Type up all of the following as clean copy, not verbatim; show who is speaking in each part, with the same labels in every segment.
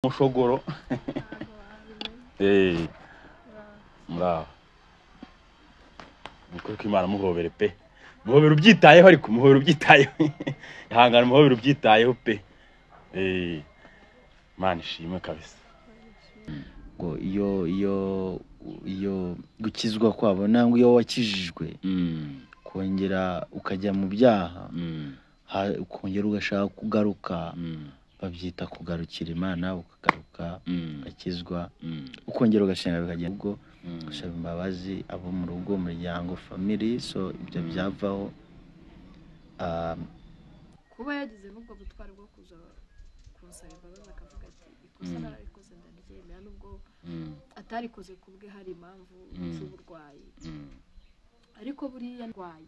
Speaker 1: mushogoro muraho nuko Imana muhobere pe muhobere ubyitayeho ariko muhobere ubyitayeho ihangana muhobere ubyitayeho pe Imana ishimwe kabisa
Speaker 2: ngo iyo gukizwa kwabo nangwa iyo wakijijwe kongera ukajya mu byaha ukongera ugashaka kugaruka babyita kugarukira Imana ukagaruka ugakizwa ukongera ugashenga bikagenda ubwo gusaba imbabazi abo mu rugo umuryango family so ibyo byavaho
Speaker 3: kuba yagize nubwo butwari bwo kuza kunsaba imbabazi akavuga ati ikosa narikoze ndaryemera nubwo atarikoze kubwe hari impamvu z'uburwayi ariko buriya ndwaye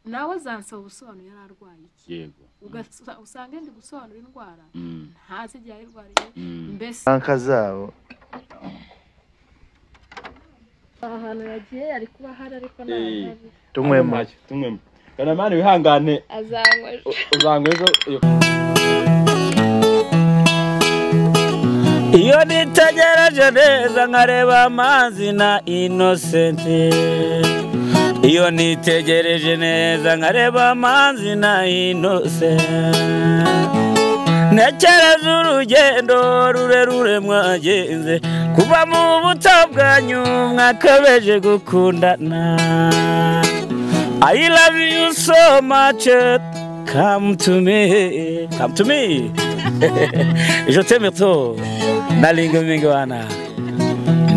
Speaker 3: nawe zansaba ubusobanuro yari arwaye iki
Speaker 1: yego
Speaker 3: usanga ndi gusobanura indwara ntazi igihe ayirwariye mbese
Speaker 2: banka zabo
Speaker 3: ahantu yagiye ari kuba hari ariko ntazi
Speaker 2: tumwemo
Speaker 1: kana mani wihangane uzangwe ejo
Speaker 4: iyo nitegereje neza nkareba amazi na Innocent iyo nitegereje neza nkareba amazi na Innocent ntekereza urugendo rurerure mwagenze kuva mu buto bwanyu mwakabeje gukundana I love you so much come to me je t'aime trop nalingo mingi wana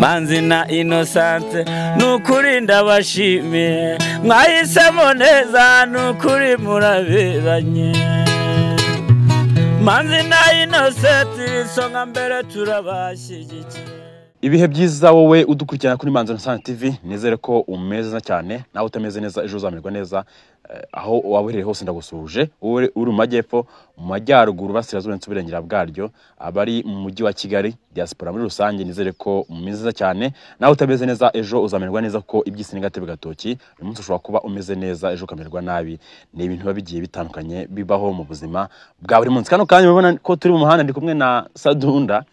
Speaker 4: manzi na Innocent nukuri ndabashimiye mwahisemo neza nukuri muraberanye manzi na Innocent songa mbere turabashyigikiye
Speaker 1: ibihe byiza wowe udukurikirana kuri Manzi Innocent TV nizere ko umeze cyane nawe utameze neza ejo uzamerwa neza aho waburire hose ndagusuje uri mu majyepfo mu majyaruguru basirazuba nsubirengera bwaryo abari mu mujyi wa Kigali diaspora muri rusange nizere ko umeze cyane nawe utameze neza ejo uzamerwa neza ko ibyisi n'agatebe gatoki uyu munsi ushobora kuba umeze neza ejo ukamerwa nabi ni ibintu bigiye bitandukanye bibaho mu buzima bwa buri munsi kano kanya mubona ko turi mu muhanda ndi kumwe na Sadunda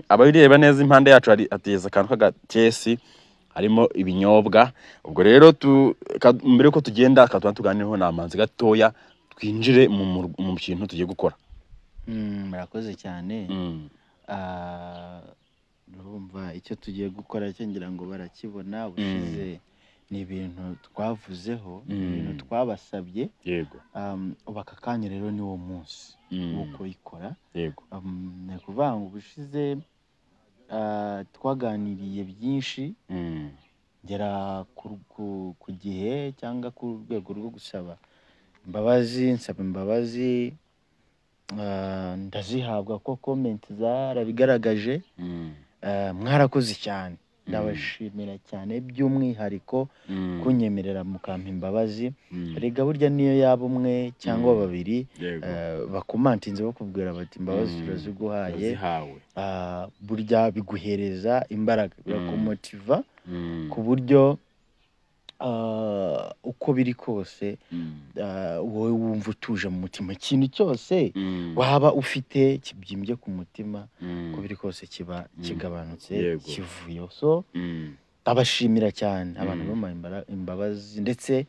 Speaker 1: abayireba neza impande yacu ateza kantu kagatesi harimo ibinyobwa ubwo rero mbere ko tugenda akatwa tuganireho namanzi gatoya twinjire mu kintu tugiye gukora
Speaker 2: murakoze cyane urumva icyo tugiye gukora cyongera ngo barakibona bushize ni ibintu twavuzeho ibintu twabasabye
Speaker 1: yego
Speaker 2: bakakanya rero ni wo munsi uko ikora
Speaker 1: yego
Speaker 2: ne kuvanga ubushize twaganiriye byinshi ngera ku gihe cyangwa ku rwego rwo gusaba imbabazi nsaba imbabazi ndazihabwa ko comment zarabigaragaje mwarakoze cyane ndabashimira cyane by'umwihariko kunyemerera mukampa imbabazi rega burya niyo yaba umwe cyangwa babiri bakomantinze bakubwira bati imbabazi turaziguhaye burya biguhereza imbaraga birakumotiva ku buryo uko biri kose wowe wumva utuje mu mutima ikintu cyose waba ufite kibyimbye ku mutima uko biri kose kiba kigabanutse kivuyo so abashimira cyane abantu bamaye imbabazi ndetse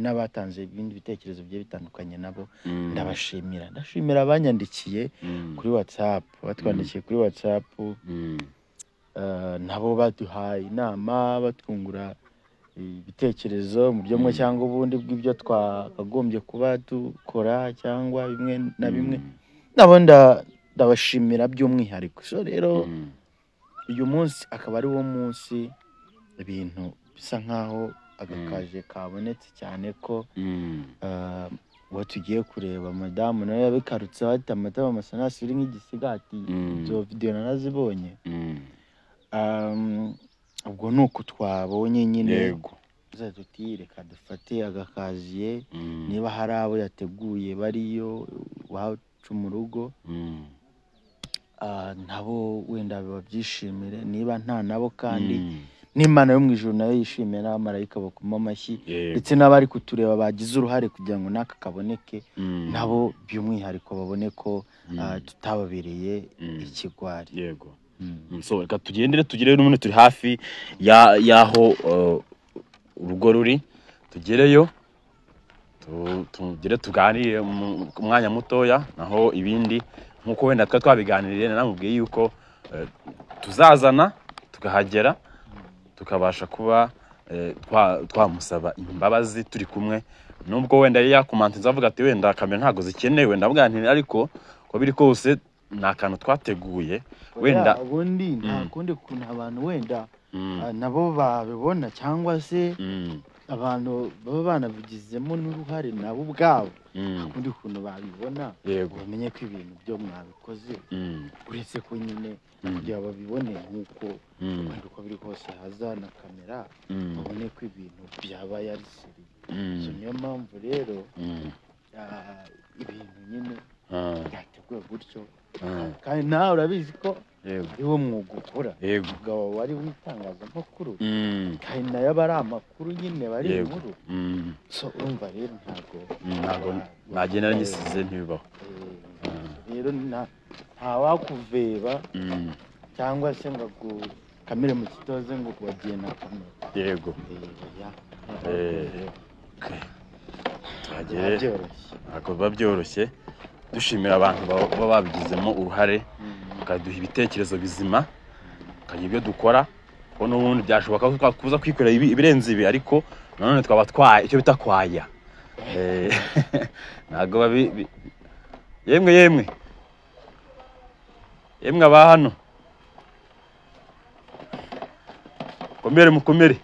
Speaker 2: n'abatanze ibindi bitekerezo bye bitandukanye nabo ndashimira abanyandikiye kuri WhatsApp batwandikiye kuri WhatsApp nabo baduhaye inama batwungura ibitekerezo mu byo mwe cyangwa ubundi bw'ibyo twakagombye kuba dukora cyangwa bimwe na bimwe nabo ndabashimira by'umwihariko so rero uyu munsi akaba ari wo munsi ibintu bisa nkaho agakaje kabonetse cyane ko uwo tugiye kureba madamu nawe yabikarutseho ati amatama amasanasi uri nk'igisigati izo video narazibonye ubwo nuko twabonye nyine tuti reka dufate agakaziye niba hari abo yateguye bariyo wacu mu rugo nabo wenda babyishimire niba nta nabo kandi n'Imana yo mu ijuru nayo yishimiye n'abamarayika bakoma amashyi ndetse n'abari kutureba bagize uruhare kugira ngo naka kaboneke nabo by'umwihariko babone ko tutababereye ikigwari.
Speaker 1: Yego. So reka tugendere tugere n'umuntu turi hafi yaho urugo ruri, tugereyo tugere tuganire mu mwanya mutoya, naho ibindi nkuko wenda twabiganiriye namubwiye yuko tuzazana tukahagera tukabasha kuba twamusaba imbabazi turi kumwe, nubwo wenda yakomante nzavuga ati wenda kamera ntago zikenewe, ndavuga nti ariko ko biri kose nta kantu twateguye wenda
Speaker 2: ubundi nta kundi kuntu abantu wenda nabo babibona cyangwa se abantu baba banabigizemo n'uruhare nabo ubwabo kundi kuntu babibona bamenye ko ibintu byo mwabikoze uretse ko nyine kugira babibone nk'uko uko biri kose haza na kamera babone ko ibintu byabaye ari seri. Niyo mpamvu rero ibintu nyine byateguwe gutyo, kandi nawe urabizi ko iwo mwuga ukora umugabo wari w'itangazamakuru kandi nayo aba ari amakuru nyine bari inkuru, so urumva rero ntago
Speaker 1: nagenda ngisize ntibibaho.
Speaker 2: Rero ntawakuveba cyangwa se ngo kamere mu kitoze ngo wagiye na kamera.
Speaker 1: Yego. Biba byoroshye, dushimira abantu baba babigizemo uruhare bakaduha ibitekerezo bizima, tukagira ibyo dukora, ko n'ubundi byashoboka ko twakuza kwikorera ibirenze ibi, ariko nanone twaba icyo bita kwaya. Ntabwo yemwe aba hano mukomere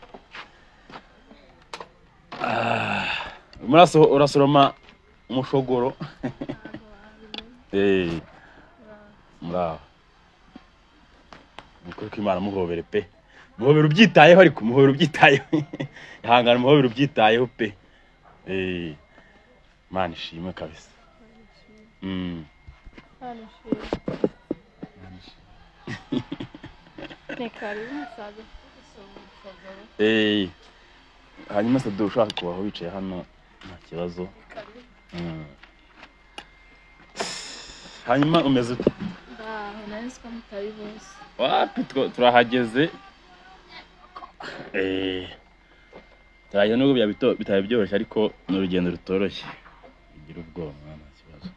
Speaker 1: urasoroma umushogoro. Muraho mukuru k'Imana, muhobere pe, muhobere ubyitayeho, ariko muhobere ubyitayeho, ihangana muhobere ubyitayeho pe. Imana ishimwe kabisa. Hanyuma se ushaka kubaho wicaye hano nta kibazo. Hanyuma umeze ute? Wapi turahageze. Turajya nubwo bitari byoroshye, ariko ni urugendo rutoroshye, bigira ubwoba nta kibazo.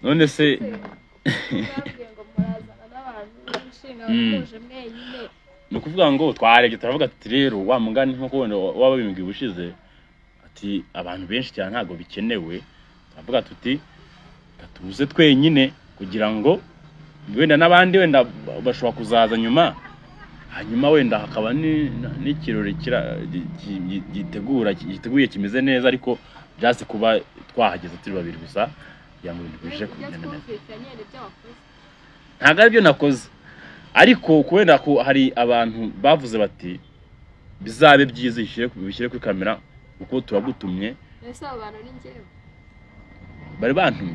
Speaker 1: None se ni ukuvuga ngo twarebye turavuga ati rero wa mugani nk'uko wenda waba bimbwiye ubushize ati abantu benshi cyane ntabwo bikenewe, turavuga tuti tuze twenyine kugira ngo wenda n'abandi wenda bashobora kuzaza nyuma, hanyuma wenda hakaba n'ikirori giteguye kimeze neza, ariko byase kuba twahageze turi babiri gusa kugira ngo ibintu bije kugenda neza. Ntabwo aribyo nakoze, ariko kubera ko hari abantu bavuze bati bizabe byiza bishyire kuri kamera kuko turagutumye.
Speaker 3: Ese abantu ni njyewe
Speaker 1: bari bantumye,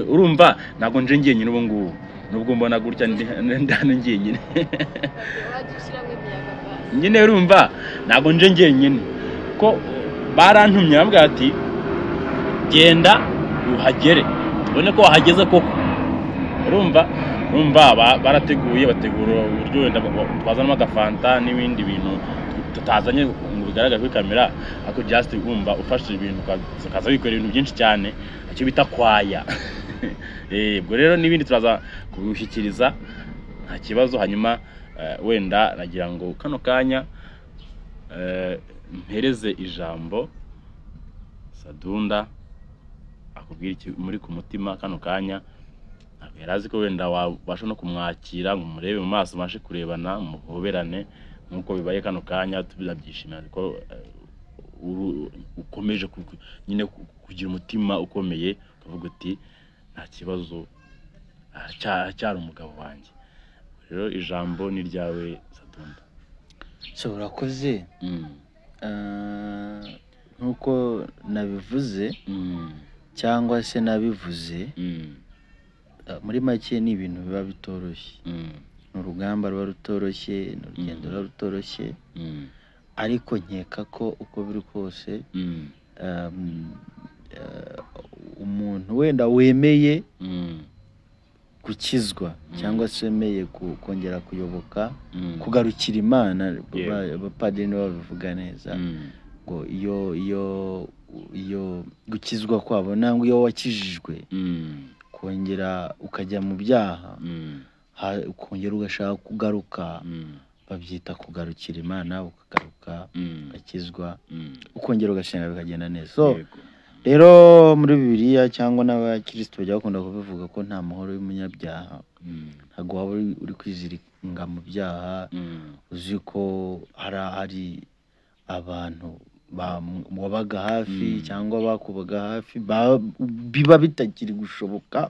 Speaker 1: urumva ntabwo nje ngiye nyine ubu ngubu, nubwo mbona gutya ndana ngiye nyine nyine, urumva ntabwo nje ngiye nyine, ko barantumye bambwira ati genda uhagere ubone ko wahageze koko. Urumva barateguye, bategura uburyo wenda twazanamo agafanta n'ibindi bintu tutazanye ngo bigaragare kuri kamera, ariko just wumva ufashe ibintu ukaza wikorera ibintu byinshi cyane, icyo bita kwaya. Ubwo rero n'ibindi turaza kubishyikiriza nta kibazo. Hanyuma wenda nagira ngo kano kanya mpereze ijambo Sadunda akubwira iki muri ku mutima kano kanya. Yarazi ko wenda wabasha no kumwakira ngo murebe mu maso, mashe kurebana, muhoberane nkuko bibaye kano kanya. Tubyishimira ko ukomeje nyine kugira umutima ukomeye, ukavuga uti nta kibazo, cyari umugabo wanjye. Rero ijambo ni ryawe Sadunda.
Speaker 2: So urakoze. Nkuko nabivuze cyangwa se nabivuze, muri make ni ibintu biba bitoroshye, ni urugamba ruba rutoroshye, ni urugendo ruba rutoroshye, ariko nkeka ko uko biri kose umuntu wenda wemeye gukizwa cyangwa se wemeye kongera kuyoboka kugarukira Imana, abapadiri nibo babivuga neza ngo iyo gukizwa kwabo nangwa iyo wakijijwe kongera ukajya mu byaha ukongera ugashaka kugaruka, babyita kugarukira Imana, ukagaruka ugakizwa ukongera ugasenga bikagenda neza. So rero muri Bibiliya cyangwa n'abakristo bajya bakunda kubivuga ko nta mahoro y'umunyabyaha, ntabwo waba uri kwizirika mu byaha uzi ko hari abantu wabaga hafi cyangwa bakubaga hafi biba bitakiri gushoboka,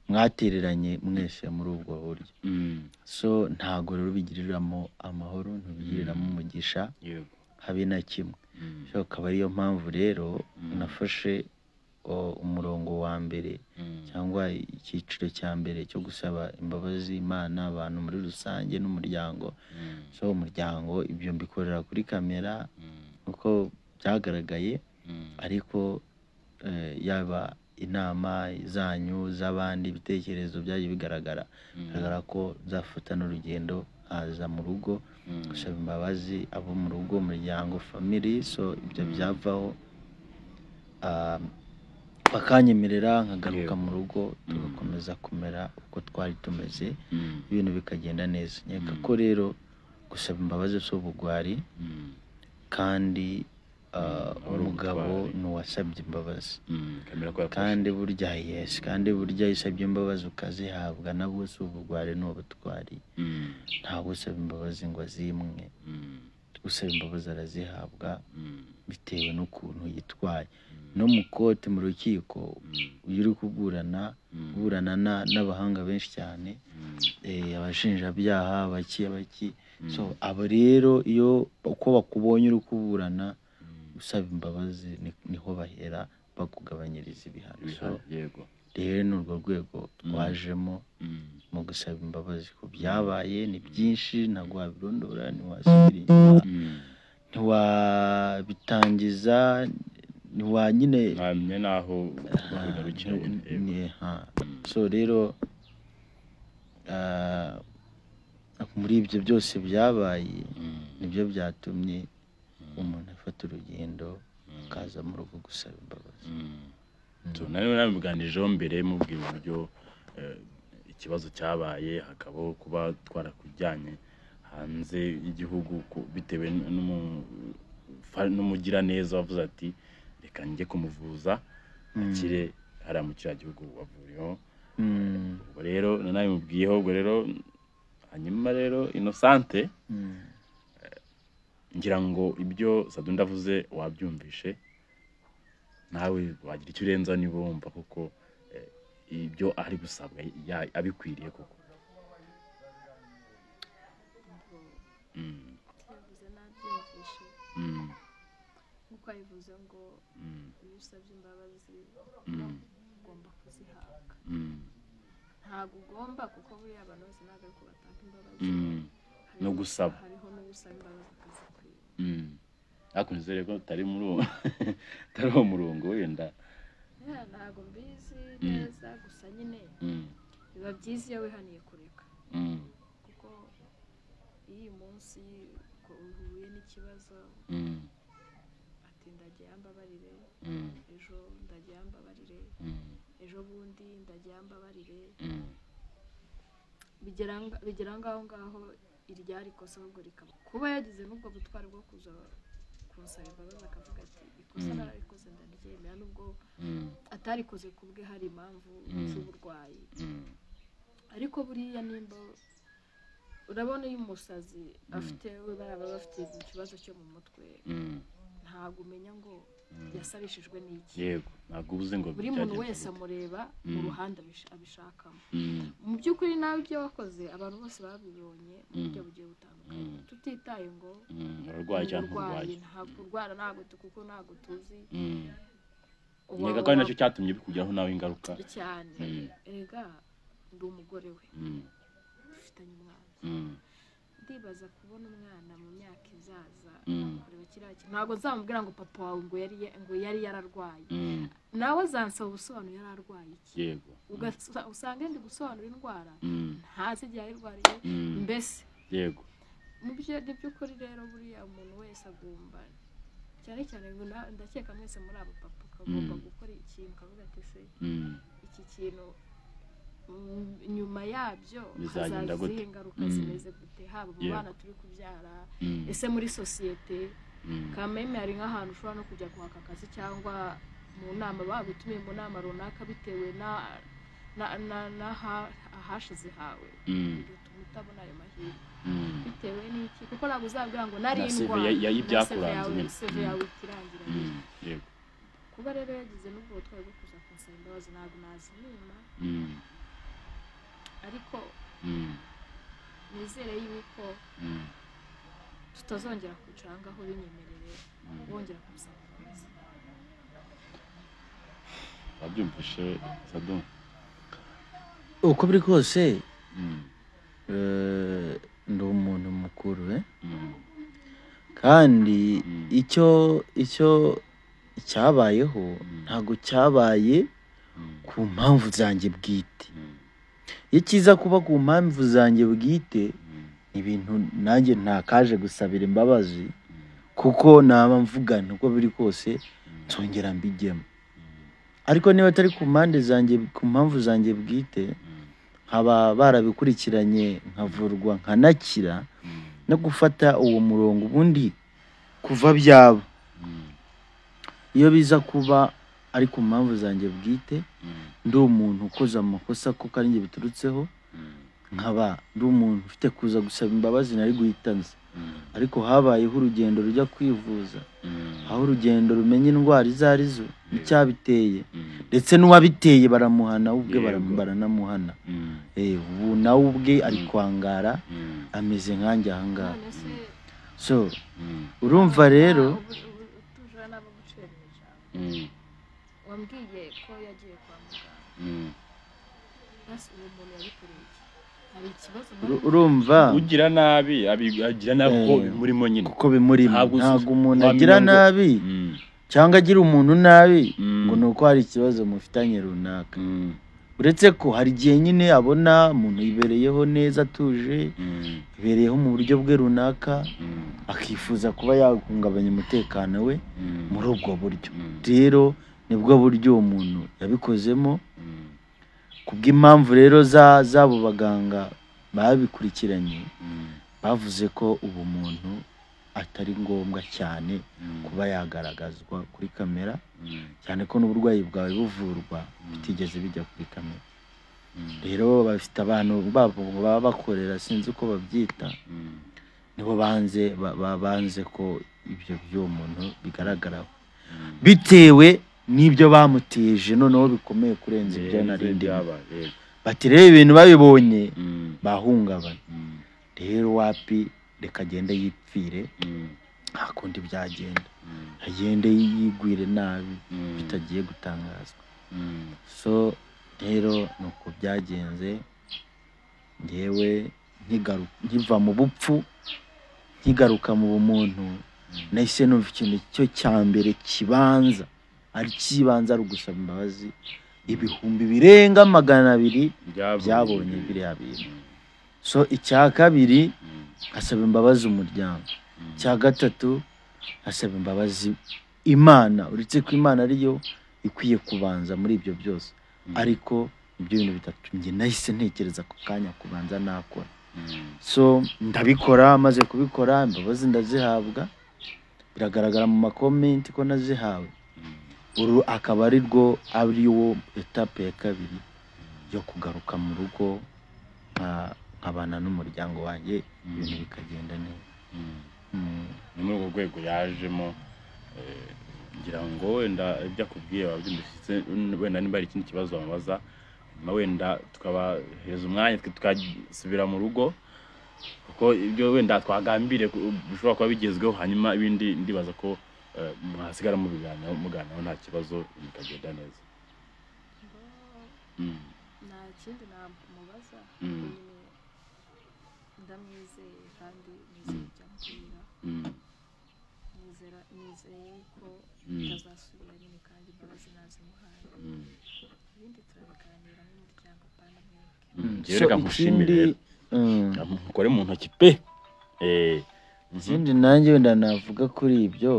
Speaker 2: mwatereranye mwese muri ubwo buryo. So ntago rero bigiriramo amahoro, ntubigiriramo umugisha habe na kimwe. So akaba ariyo mpamvu rero nafashe umurongo wa mbere cyangwa icyiciro cya mbere cyo gusaba imbabazi Imana abantu muri rusange n'umuryango. So umuryango ibyo mbikorera kuri kamera uko byagaragaye, ariko yaba inama zanyu z'abandi ibitekerezo byagiye bigaragara ko zafata n'urugendo haza mu rugo gusaba imbabazi abo mu rugo, umuryango, family. So ibyo byavaho bakanyemerera nkagaruka mu rugo tugakomeza kumera uko twari tumeze, ibintu bikagenda neza. Nkeka ko rero gusaba imbabazi si ubugwari, kandi umugabo n'uwasabye imbabazi, kandi burya kandi burya isabye imbabazi ukazihabwa nabwo si ubugwari n'ubutwari. ntabwo usaba imbabazi ngo azimwe, usaba imbabazi arazihabwa bitewe n'ukuntu yitwaye. No mu kote mu rukiko iyo uri kuburana n'abahanga benshi cyane, abashinjabyaha baki. So abo rero iyo uko bakubonye uri kuburana usaba imbabazi niho bahera bakugabanyiriza ibihano. So rero ni urwo rwego twajemo mu gusaba imbabazi ku byabaye. Ni byinshi ntabwo wabirondora, ntiwasubira inyuma, ntiwabitangiza, nyine
Speaker 1: naho
Speaker 2: so rero muri ibyo byose byabaye nibyo byatumye umuntu afata urugendo akaza mu rugo gusaba imbabazi.
Speaker 1: nari nabiganirijeho mbere mubwira uburyo ikibazo cyabaye, hakabaho kuba twarakujyanye hanze y'igihugu bitewe n'umugiraneza wavuze ati reka njye kumuvuza akire hariya mu kiriya gihugu wavuriyeho. ubwo rero nanabimubwiyeho. ubwo rero hanyuma rero Innocente ngira ngo ibyo Sadu ndavuze wabyumvishe, nawe wagira icyo urenza niba wumva kuko ibyo ari gusabwa abikwiriye koko.
Speaker 3: nk'uko yabivuze ngo iyo usabye imbabazi ugomba kuzihabwa. ntabwo ugomba, kuko buriya abantu bose ntabwo ariko batanga imbabazi,
Speaker 1: no gusaba
Speaker 3: hariho no gusaba imbabazi ukazikwiye.
Speaker 1: ariko nizere ko utari uwo murongo wenda.
Speaker 3: ntabwo mbizi neza, gusa nyine biba byiza iyo wihaniye kureka, kuko iyo uyu munsi uhuye n'ikibazo ati ndagiye yambabarire, ejo ndagiye yambabarire, ejo bundi ndagiye yambabarire, bigera ngaho iryari ikosa ahubwo rikaba. kuba yagize n'ubwo butwari bwo kuza kunsaba imbabazi akavuga ati ikosa nararikoze ndaryemera, nubwo atarikoze ku bwe hari impamvu z'uburwayi. ariko buriya nimba urabona iyo umusazi baba bafite ikibazo cyo mu mutwe, ntabwo umenya ngo yasabishijwe n'iki.
Speaker 1: yego ntabwo ubuze ngo
Speaker 3: buri muntu wese amureba mu ruhande abishakamo. mu by'ukuri nawe ibyo wakoze abantu bose babibonye mu buryo bugiye butandukanye, tutitaye ngo
Speaker 1: urarwaye cyangwa urwaye.
Speaker 3: ntabwo urwara kuko ntabwo tuzi.
Speaker 1: nkeka ko ari nacyo cyatumye bikugeraho nawe ingaruka
Speaker 3: cyane. erega ndi umugore we, dufitanye umwana ndibaza kubona umwana mu myaka izaza kureba kiriya kintu ntabwo nzamubwira ngo papa wawe ngo yari yararwaye nawe zansaba ubusobanuro yari arwaye iki
Speaker 1: yego
Speaker 3: usanga ndi gusobanura indwara ntazi igihe ayirwariye mbese
Speaker 1: yego
Speaker 3: mu by'ukuri rero buriya umuntu wese agomba cyane cyane ngo ndakeka mwese muri abo papa ukagomba gukora ikintu ukavuga ati se iki kintu nyuma yabyo hazaziho ingaruka zimeze gute haba mu bana turi kubyara ese muri sosiyete kameme hari nk'ahantu ushobora no kujya guhaka akazi cyangwa mu nama bagutumiye mu nama runaka bitewe ahashize hawe bigatuma utabona ayo mahirwe bitewe n'iki kuko ntabwo uzabwira ngo nari indwara
Speaker 1: y'ibyakuranze
Speaker 3: seve yawe ikirangira yego kuba rero yagize n'ubwo butwari bwo kuza kunsaba imbabazi ntabwo nazimima ariko nizere yuko tutazongera kwicara ngaho binyemerere bongera kumusaba imbabazi
Speaker 1: wabyumvishe Sadu
Speaker 2: uko biri kose ndi umuntu mukuru kandi icyo cyabayeho ntabwo cyabaye ku mpamvu zanjye bwite iyo kiza kuba ku mpamvu zanjye bwite ibintu nanjye ntakaje gusabira imbabazi kuko naba mvugana uko biri kose nzongera mbigemo ariko niba atari ku mpamvu zanjye bwite nkaba barabikurikiranye nkavurwa nkanakira no gufata uwo murongo ubundi kuva byaba iyo biza kuba ari ku mpamvu zanjye bwite ndi umuntu ukoze amakosa kuko ari njye biturutseho nkaba ndi umuntu ufite kuza gusaba imbabazi nari guhitanze ariko habayeho urugendo rujya kwivuza aho urugendo rumenya indwara izo arizo icyabiteye ndetse n'uwabiteye baramuhana ubwe baranamuhana ubu nawe ubwe ari kwangara ameze nkanjye ahangaha so urumva rero
Speaker 3: wambwiye ko yagiye kwa muganga basi uwo muntu yabikoreye hari ikibazo
Speaker 2: urumva
Speaker 1: ugira nabi agira nabi ko murimo nyine
Speaker 2: kuko bimurimo ntabwo umuntu agira nabi cyangwa agira umuntu nabi ngo nuko hari ikibazo mufitanye runaka uretse ko hari igihe nyine abona umuntu yibereyeho neza atuje ibereyeho mu buryo bwe runaka akifuza kuba yahungabanya umutekano we muri ubwo buryo rero nibwo buryo uwo muntu yabikozemo kubw'impamvu rero z'abo baganga babikurikiranye bavuze ko ubu muntu atari ngombwa cyane kuba yagaragazwa kuri kamera cyane ko n'uburwayi bwawe buvurwa bitigeze bijya kuri kamera rero bafite abantu babo baba bakorera sinzi uko babyita nibo banze ko ibyo by'uwo muntu bigaragaraho bitewe n'ibyo bamuteje noneho bikomeye kurenza ibyo narindi bati rero ibintu babibonye bahungabana rero wapi reka agende yipfire nta kundi byagenda agende yigwire nabi bitagiye gutangazwa so rero nuko byagenze ngewe nkiva mu bupfu nkigaruka mu bumuntu nahise numva ikintu cyo cya mbere kibanza ari ugusaba imbabazi ibihumbi birenga 200 byabonye biriya bintu so icya kabiri asaba imbabazi umuryango cya gatatu asaba imbabazi Imana uretse ko Imana ariyo ikwiye kubanza muri ibyo byose ariko ibyo bintu bitatu nge nahise ntekereza ku kanya kubanza nakora so ndabikora maze kubikora imbabazi ndazihabwa biragaragara mu makomenti ko nazihawe uru akaba ari wo etape ya kabiri yo kugaruka mu rugo nkabana n'umuryango wanjye ibintu bikagenda neza
Speaker 1: ni muri urwo rwego yajemo ngira ngo wenda ibyo akubwiye wabyumvise wenda niba ari ikindi kibazo wamubaza wenda tukabahereza umwanya tukasubira mu rugo kuko ibyo wenda twagambire bishobora kuba bigezweho hanyuma ibindi ndibaza ko muhasigara muganiraho nta kibazo bikagenda neza
Speaker 3: nta kindi namubaza ndamwizeye kandi nizeye ibyo ambwira nizeye ko bitazasubira nyine kandi imbabazi nazimuhaye ibindi turabiganira nk'umuryango pana mwebwe
Speaker 1: reka nkushimire mukore mu ntoki pe
Speaker 2: ikindi nanjye wenda navuga kuri ibyo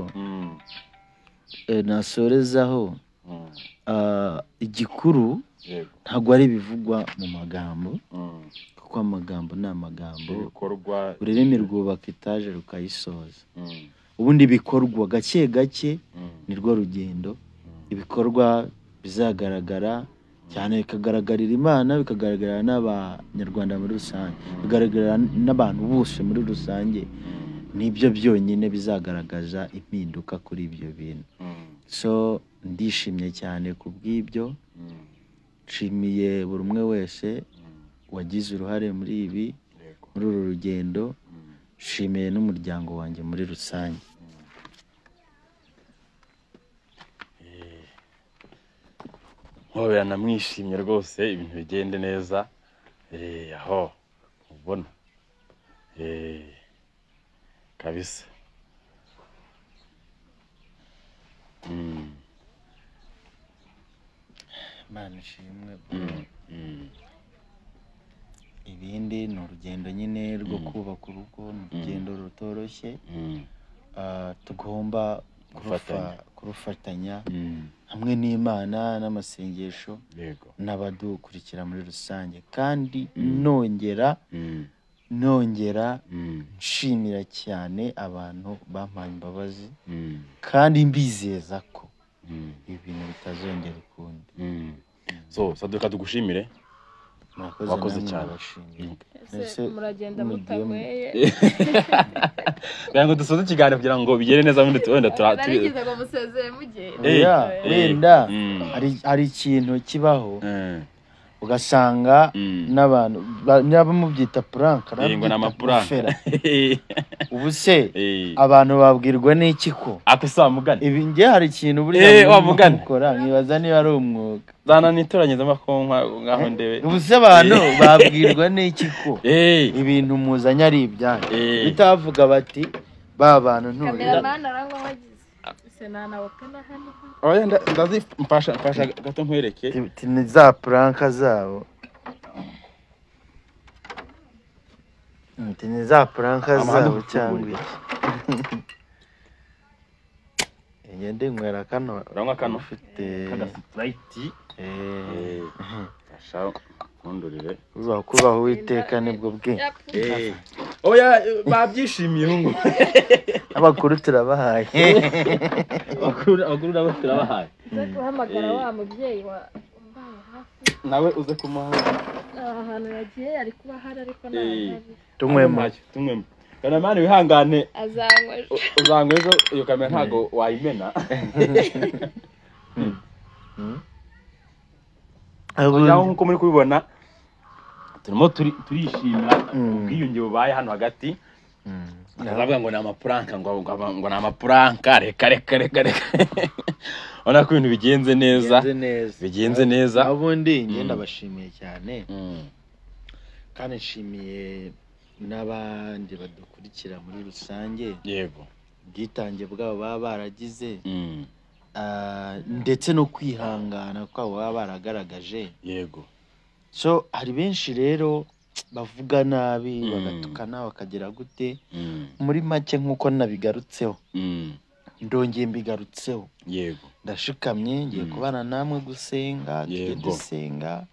Speaker 2: nasorezaho igikuru ntabwo ari ibivugwa mu magambo kuko amagambo ni amagambo ururimi rwubaka etaje rukayisoza ubundi bikorwa gake gake nirwo rugendo ibikorwa bizagaragara cyane bikagaragarira Imana bikagaragarira n'abanyarwanda muri rusange bigaragarira n'abantu bose muri rusange nibyo byonyine bizagaragaza impinduka kuri ibyo bintu so ndishimye cyane kubw'ibyo nshimiye buri umwe wese wagize uruhare muri ibi muri uru rugendo nshimiye n'umuryango wanjye muri rusange
Speaker 1: Hobera namwishimye rwose ibintu bigende neza aho ubona kabisa
Speaker 2: Imana ishimwe ibindi ni urugendo nyine rwo kubaka urugo ni urugendo rutoroshye tugomba kurufatanya hamwe n'Imana n'amasengesho n'abadukurikira muri rusange kandi nongera nshimira cyane abantu bampaye imbabazi kandi mbizeza ko ibintu bitazongera ukundi
Speaker 1: so saduka tugushimire wakoze cyane
Speaker 3: muragenda mutanyweye
Speaker 1: ngo dusoze ikiganiro kugira ngo bigere neza wenda
Speaker 3: turigize ngo musezeye mugenda
Speaker 2: wenda hari ikintu kibaho ugasanga n'abantu nyaba mubyita prank
Speaker 1: ngo n'amaprank
Speaker 2: ubu se abantu babwirwa n'iki ko
Speaker 1: akusamugana
Speaker 2: ibi nge hari ikintu buri
Speaker 1: wamugana
Speaker 2: nkibaza niba ari umwuga
Speaker 1: zana nitoranyeze amakonkwa ngaho ndebe
Speaker 2: ubu se abantu babwirwa n'iki ko ibintu muzanya ari ibyanyu bitavuga bati ba bantu
Speaker 3: kameramani arangwa wagize senana wakana hano
Speaker 1: oya ndazifasha gato nkwereke
Speaker 2: ni za prank zabo ni za prank zabo cyangwa ngende nkwera kano
Speaker 1: uranywa kano
Speaker 2: ufite
Speaker 1: sprite ashaka kundurire
Speaker 2: uzakubaho Uwiteka nibwo bwe
Speaker 1: oya babyishimiye ngo
Speaker 2: abakuru turabahaye
Speaker 1: abakuru nabo turabahaye
Speaker 3: guhamagara wa mubyeyi wa hafi
Speaker 1: nawe uze kumuha
Speaker 3: ahantu yagiye ari kuba hari ariko nawe
Speaker 2: tunywemo
Speaker 1: kana mani wihangane
Speaker 3: azanywe
Speaker 1: ejo iyo kamera ntago wayimena aho nkuko muri kubibona turimo turishimira ubwiyunge bubaye hano hagati ndavuga ngo ni amapranka ngo ni amapranka reka ona ko ibintu bigenze neza
Speaker 2: abundi ngenda bashimiye cyane kandi nshimiye n'abandi badukurikira muri rusange
Speaker 1: yego
Speaker 2: ubwitange bwabo baba baragize ndetse no kwihangana kwabo baba baragaragaje
Speaker 1: yego
Speaker 2: so hari benshi rero bavuga nabi bagatukana bakagira gute muri make nk'uko nabigarutseho ndongeye mbigarutseho
Speaker 1: yego
Speaker 2: ndashikamye ngiye kubana namwe gusenga tujye dusenga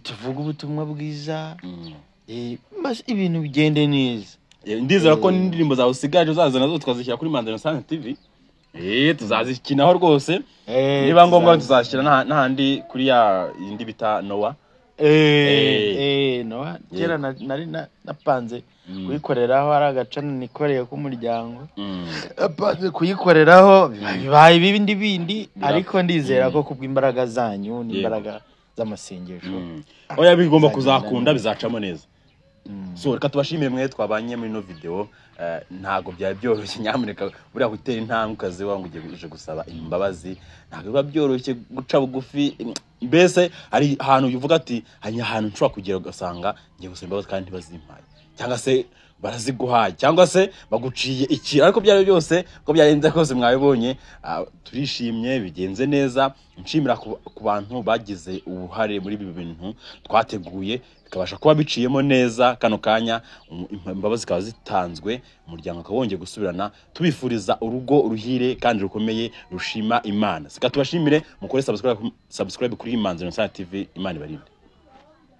Speaker 2: tuvuga ubutumwa bwiza maze ibintu bigende neza
Speaker 1: ndizera ko n'indirimbo zawe usigaje uzaza nazo twazishyira kuri Manzano Sana TV tuzazikinaho rwose niba ngombwa tuzashyira n'ahandi kuri ya yindi bita Noah
Speaker 2: Noah kera nari napanze kuyikoreraho ari agacana nikoreye k'umuryango napanze kuyikoreraho bibaye ibindi ariko ndizera ko kubw'imbaraga zanyu n'imbaraga z'amasengesho
Speaker 1: oya bigomba kuzakunda bizacamo neza so reka tubashimire mwe twabanye muri no video ntago byari byoroshye nyamuneka buriya gutera intambwe ukaze wangu uje gusaba imbabazi ntago biba byoroshye guca bugufi mbese hari ahantu uvuga ati hanya ahantu nshobora kugera ugasanga ngiye gusaba imbabazi kandi ntibazimpaye cyangwa se baraziguhaye cyangwa se baguciye iki ariko byari byose ko byarenze kose mwabibonye turishimye bigenze neza nshimira ku bantu bagize ubuhare muri ibi bintu twateguye bikabasha kuba biciyemo neza kano kanya imbabazi zikaba zitanzwe umuryango akabongeye gusubirana tubifuriza urugo ruhire kandi rukomeye rushima Imana sika tubashimire mukore subscribe kuri Imanzi Innocent TV Imana ibarinde.